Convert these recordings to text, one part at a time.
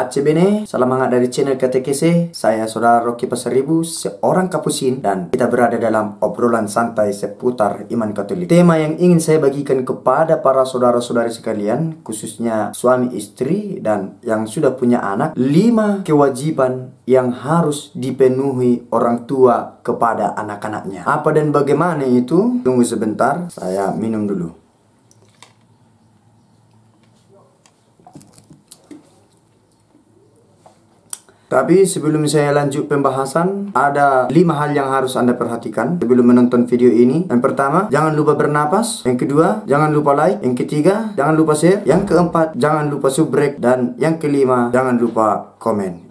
Pace bene, salam hangat dari channel KTKC. Saya Saudara Rocky Pasaribu, seorang Kapusin, dan kita berada dalam obrolan santai seputar iman Katolik. Tema yang ingin saya bagikan kepada para saudara-saudari sekalian, khususnya suami istri dan yang sudah punya anak, 5 kewajiban yang harus dipenuhi orang tua kepada anak-anaknya. Apa dan bagaimana itu? Tunggu sebentar, saya minum dulu. Tapi sebelum saya lanjut pembahasan, ada 5 hal yang harus Anda perhatikan sebelum menonton video ini. Yang pertama, jangan lupa bernapas. Yang kedua, jangan lupa like. Yang ketiga, jangan lupa share. Yang keempat, jangan lupa subrek. Dan yang kelima, jangan lupa komen.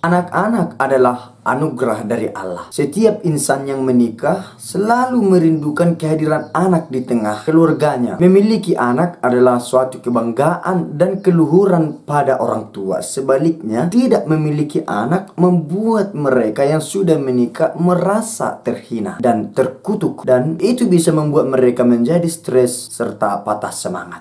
Anak-anak adalah anugerah dari Allah. Setiap insan yang menikah selalu merindukan kehadiran anak di tengah keluarganya. Memiliki anak adalah suatu kebanggaan dan keluhuran pada orang tua. Sebaliknya, tidak memiliki anak membuat mereka yang sudah menikah merasa terhina dan terkutuk. Dan itu bisa membuat mereka menjadi stres serta patah semangat.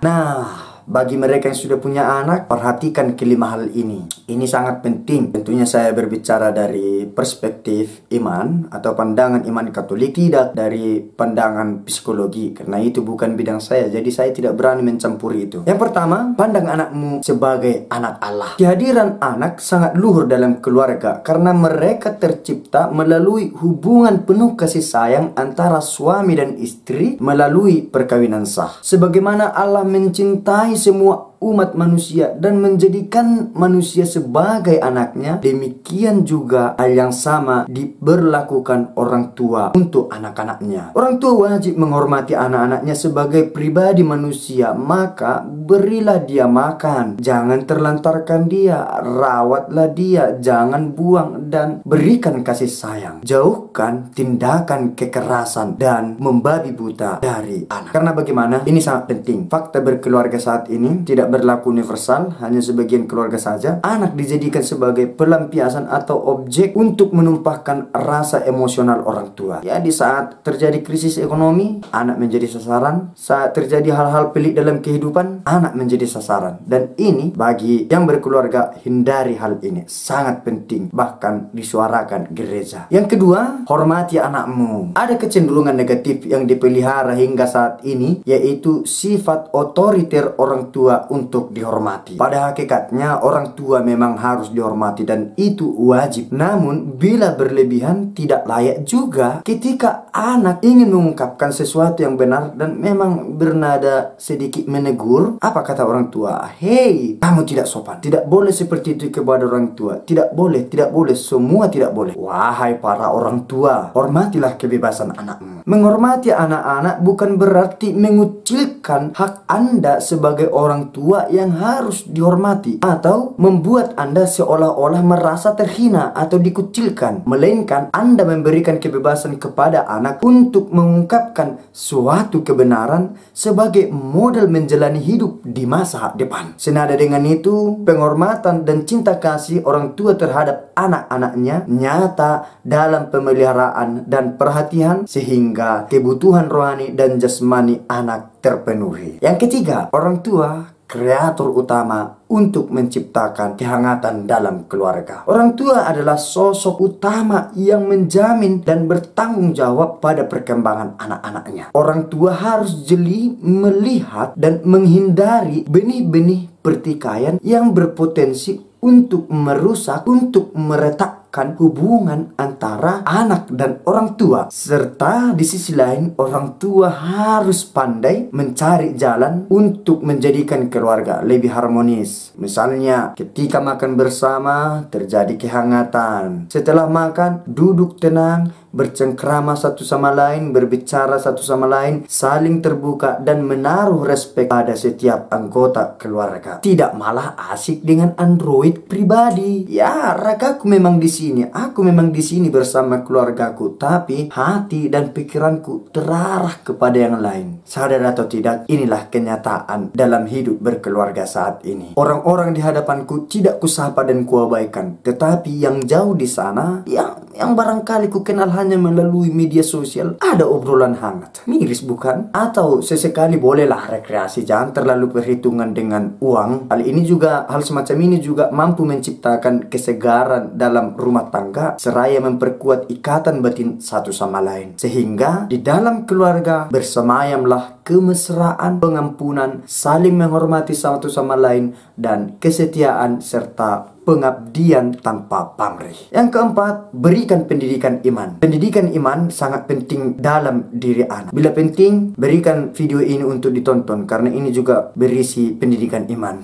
Bagi mereka yang sudah punya anak, perhatikan kelima hal ini. Ini sangat penting. Tentunya saya berbicara dari perspektif iman atau pandangan iman Katolik, tidak dari pandangan psikologi, karena itu bukan bidang saya, jadi saya tidak berani mencampuri itu. Yang pertama, pandang anakmu sebagai anak Allah. Kehadiran anak sangat luhur dalam keluarga karena mereka tercipta melalui hubungan penuh kasih sayang antara suami dan istri melalui perkawinan sah. Sebagaimana Allah mencintai semua umat manusia dan menjadikan manusia sebagai anaknya, demikian juga hal yang sama diberlakukan orang tua untuk anak-anaknya. Orang tua wajib menghormati anak-anaknya sebagai pribadi manusia, maka berilah dia makan, jangan terlantarkan dia, rawatlah dia, jangan buang, dan berikan kasih sayang. Jauhkan tindakan kekerasan dan membabi buta dari anak. Karena bagaimana? Ini sangat penting. Fakta berkeluarga saat ini tidak berlaku universal, hanya sebagian keluarga saja. Anak dijadikan sebagai pelampiasan atau objek untuk menumpahkan rasa emosional orang tua. Ya, di saat terjadi krisis ekonomi, anak menjadi sasaran. Saat terjadi hal-hal pelik dalam kehidupan, anak menjadi sasaran. Dan ini bagi yang berkeluarga, hindari hal ini. Sangat penting, bahkan disuarakan gereja. Yang kedua, hormati anakmu. Ada kecenderungan negatif yang dipelihara hingga saat ini, yaitu sifat otoriter orang tua untuk dihormati. Pada hakikatnya orang tua memang harus dihormati dan itu wajib. Namun bila berlebihan tidak layak juga. Ketika anak ingin mengungkapkan sesuatu yang benar dan memang bernada sedikit menegur, apa kata orang tua? Hei, kamu tidak sopan. Tidak boleh seperti itu kepada orang tua. Tidak boleh, semua tidak boleh. Wahai para orang tua, hormatilah kebebasan anakmu. Menghormati anak-anak bukan berarti mengucilkan hak Anda sebagai orang tua yang harus dihormati atau membuat Anda seolah-olah merasa terhina atau dikucilkan, melainkan Anda memberikan kebebasan kepada anak untuk mengungkapkan suatu kebenaran sebagai model menjalani hidup di masa depan. Senada dengan itu, penghormatan dan cinta kasih orang tua terhadap anak-anaknya nyata dalam pemeliharaan dan perhatian sehingga kebutuhan rohani dan jasmani anak terpenuhi. Yang ketiga, orang tua kreator utama untuk menciptakan kehangatan dalam keluarga. Orang tua adalah sosok utama yang menjamin dan bertanggung jawab pada perkembangan anak-anaknya. Orang tua harus jeli melihat dan menghindari benih-benih pertikaian yang berpotensi untuk merusak, untuk meretakkan hubungan antara anak dan orang tua. Serta di sisi lain, orang tua harus pandai mencari jalan untuk menjadikan keluarga lebih harmonis. Misalnya, ketika makan bersama, terjadi kehangatan. Setelah makan, duduk tenang, bercengkrama satu sama lain, berbicara satu sama lain, saling terbuka dan menaruh respek pada setiap anggota keluarga. Tidak malah asik dengan android pribadi. Ya, ragaku memang di sini, aku memang di sini bersama keluargaku, tapi hati dan pikiranku terarah kepada yang lain. Sadar atau tidak, inilah kenyataan dalam hidup berkeluarga saat ini. Orang-orang di hadapanku tidak kusapa dan kuabaikan, tetapi yang jauh di sana, yang yang barangkali ku kenal hanya melalui media sosial, ada obrolan hangat. Miris bukan? Atau sesekali bolehlah rekreasi, jangan terlalu perhitungan dengan uang. Hal semacam ini juga mampu menciptakan kesegaran dalam rumah tangga, seraya memperkuat ikatan batin satu sama lain. Sehingga di dalam keluarga bersemayamlah kemesraan, pengampunan, saling menghormati satu sama lain, dan kesetiaan serta pengabdian tanpa pamrih. Yang keempat, berikan pendidikan iman. Pendidikan iman sangat penting dalam diri anak. Bila penting, berikan video ini untuk ditonton karena ini juga berisi pendidikan iman.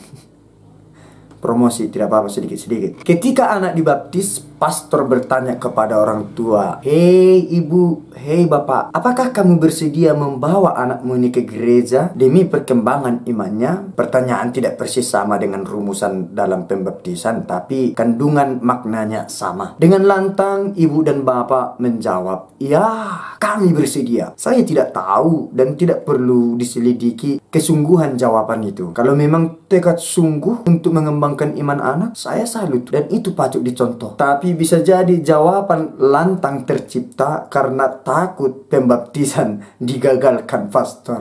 Promosi tidak apa-apa, sedikit-sedikit. Ketika anak dibaptis, pastor bertanya kepada orang tua, "Hei ibu, hei bapak, apakah kamu bersedia membawa anakmu ini ke gereja demi perkembangan imannya?" Pertanyaan tidak persis sama dengan rumusan dalam pembaptisan, tapi kandungan maknanya sama. Dengan lantang, ibu dan bapak menjawab, "Ya, kami bersedia." Saya tidak tahu dan tidak perlu diselidiki kesungguhan jawaban itu. Kalau memang tekad sungguh untuk mengembangkan iman anak, saya salut dan itu patut dicontoh. Tapi bisa jadi jawaban lantang tercipta karena takut pembaptisan digagalkan pastor.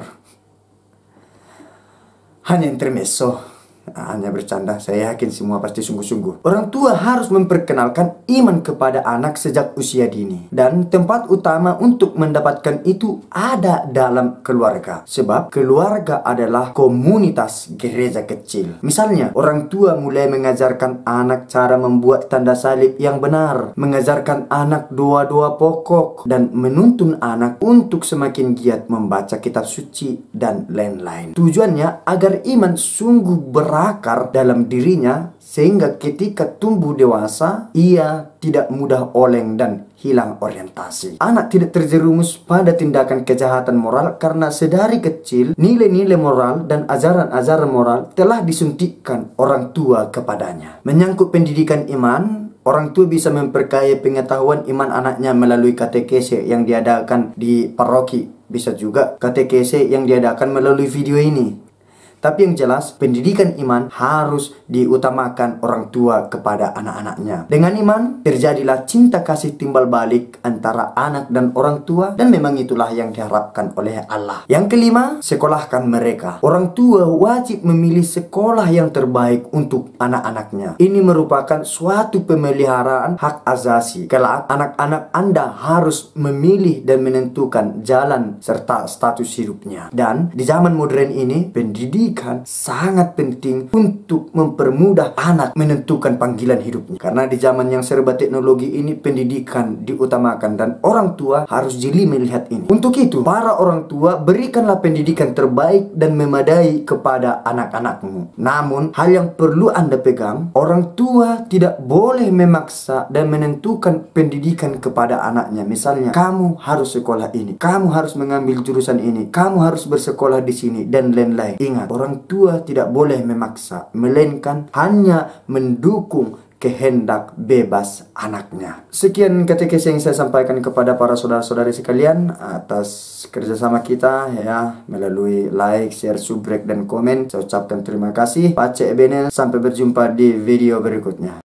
Hanya intermezzo. Hanya bercanda, saya yakin semua pasti sungguh-sungguh. Orang tua harus memperkenalkan iman kepada anak sejak usia dini. Dan tempat utama untuk mendapatkan itu ada dalam keluarga. Sebab keluarga adalah komunitas gereja kecil. Misalnya, orang tua mulai mengajarkan anak cara membuat tanda salib yang benar, mengajarkan anak doa-doa pokok, dan menuntun anak untuk semakin giat membaca kitab suci, dan lain-lain. Tujuannya agar iman sungguh berakar dalam dirinya sehingga ketika tumbuh dewasa ia tidak mudah oleng dan hilang orientasi. Anak tidak terjerumus pada tindakan kejahatan moral karena sedari kecil nilai-nilai moral dan ajaran-ajaran moral telah disuntikkan orang tua kepadanya. Menyangkut pendidikan iman, orang tua bisa memperkaya pengetahuan iman anaknya melalui katekese yang diadakan di paroki. Bisa juga katekese yang diadakan melalui video ini. Tapi yang jelas, pendidikan iman harus diutamakan orang tua kepada anak-anaknya. Dengan iman, terjadilah cinta kasih timbal balik antara anak dan orang tua, dan memang itulah yang diharapkan oleh Allah. Yang kelima, sekolahkan mereka. Orang tua wajib memilih sekolah yang terbaik untuk anak-anaknya. Ini merupakan suatu pemeliharaan hak asasi. Kelak, anak-anak Anda harus memilih dan menentukan jalan serta status hidupnya. Dan di zaman modern ini, pendidikan sangat penting untuk mempermudah anak menentukan panggilan hidupnya. Karena di zaman yang serba teknologi ini, pendidikan diutamakan dan orang tua harus jeli melihat ini. Untuk itu, para orang tua berikanlah pendidikan terbaik dan memadai kepada anak-anakmu. Namun, hal yang perlu Anda pegang, orang tua tidak boleh memaksa dan menentukan pendidikan kepada anaknya. Misalnya, kamu harus sekolah ini, kamu harus mengambil jurusan ini, kamu harus bersekolah di sini, dan lain-lain. Ingat, orang tua tidak boleh memaksa, melainkan hanya mendukung kehendak bebas anaknya. Sekian katekesi yang saya sampaikan kepada para saudara-saudari sekalian atas kerjasama kita ya, melalui like, share, subrek, dan komen. Saya ucapkan terima kasih. Pace bene, sampai berjumpa di video berikutnya.